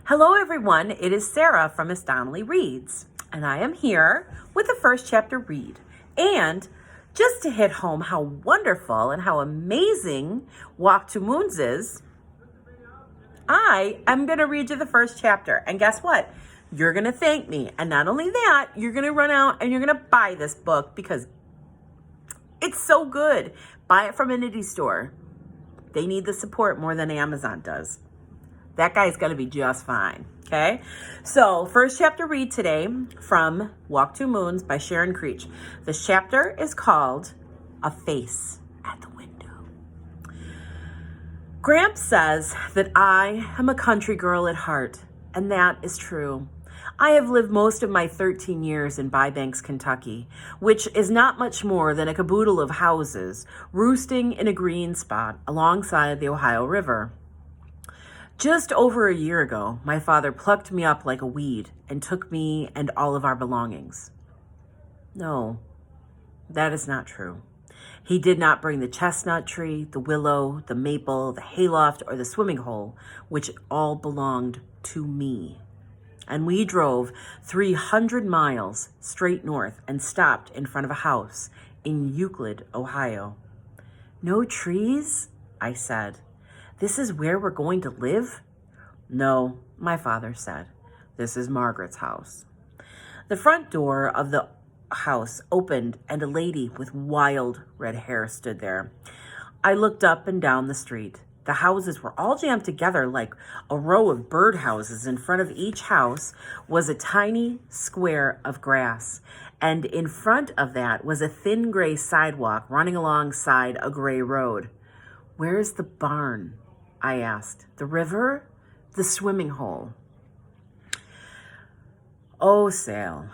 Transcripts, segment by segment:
Hello everyone, it is Sarah from Miss Donnelly Reads, and I am here with the first chapter read. And just to hit home how wonderful and how amazing Walk to Moons is, I am going to read you the first chapter. And guess what? You're going to thank me. And not only that, you're going to run out and you're going to buy this book because it's so good. Buy it from an indie store. They need the support more than Amazon does. That guy's going to be just fine, okay? So, first chapter read today from Walk to Moons by Sharon Creech. This chapter is called A Face at the Window. Gramps says that I am a country girl at heart, and that is true. I have lived most of my 13 years in Bybanks, Kentucky, which is not much more than a caboodle of houses roosting in a green spot alongside the Ohio River. Just over a year ago, my father plucked me up like a weed and took me and all of our belongings. No, that is not true. He did not bring the chestnut tree, the willow, the maple, the hayloft, or the swimming hole, which all belonged to me. And we drove 300 miles straight north and stopped in front of a house in Euclid, Ohio. No trees? I said. This is where we're going to live? No, my father said. This is Margaret's house. The front door of the house opened and a lady with wild red hair stood there. I looked up and down the street. The houses were all jammed together like a row of birdhouses. In front of each house was a tiny square of grass, and in front of that was a thin gray sidewalk running alongside a gray road. Where's the barn? I asked. The river? The swimming hole? Oh, Sal,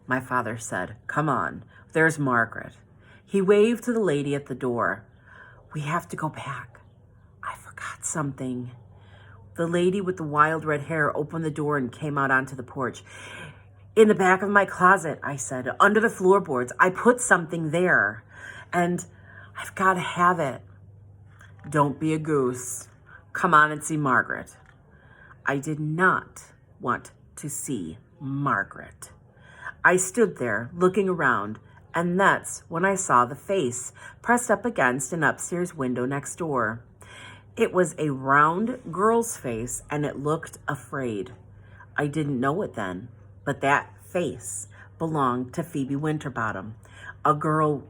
my father said. Come on, there's Margaret. He waved to the lady at the door. We have to go back. I forgot something. The lady with the wild red hair opened the door and came out onto the porch. In the back of my closet, I said, under the floorboards. I put something there, and I've got to have it. Don't be a goose. Come on and see Margaret. I did not want to see Margaret. I stood there looking around, and that's when I saw the face pressed up against an upstairs window next door. It was a round girl's face, and it looked afraid. I didn't know it then, but that face belonged to Phoebe Winterbottom, a girl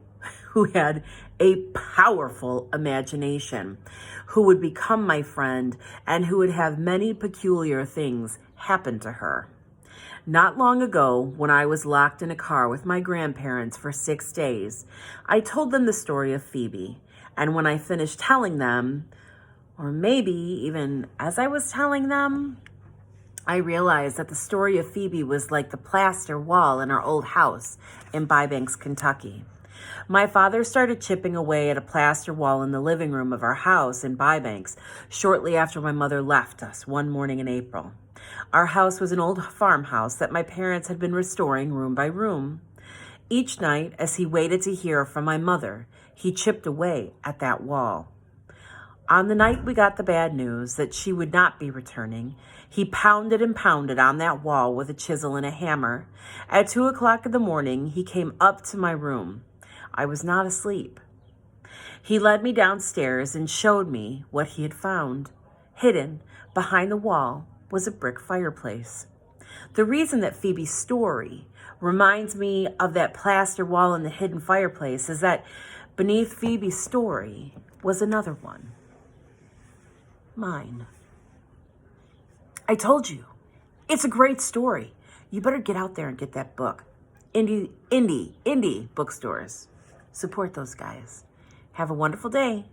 who had a powerful imagination, who would become my friend, and who would have many peculiar things happen to her. Not long ago, when I was locked in a car with my grandparents for 6 days, I told them the story of Phoebe, and when I finished telling them, or maybe even as I was telling them, I realized that the story of Phoebe was like the plaster wall in our old house in Bybanks, Kentucky. My father started chipping away at a plaster wall in the living room of our house in Bybanks shortly after my mother left us one morning in April. Our house was an old farmhouse that my parents had been restoring room by room. Each night, as he waited to hear from my mother, he chipped away at that wall. On the night we got the bad news that she would not be returning, he pounded and pounded on that wall with a chisel and a hammer. At 2 o'clock in the morning, he came up to my room. I was not asleep. He led me downstairs and showed me what he had found. Hidden behind the wall was a brick fireplace. The reason that Phoebe's story reminds me of that plaster wall and the hidden fireplace is that beneath Phoebe's story was another one. Mine. I told you, it's a great story. You better get out there and get that book. Indie bookstores. Support those guys. Have a wonderful day.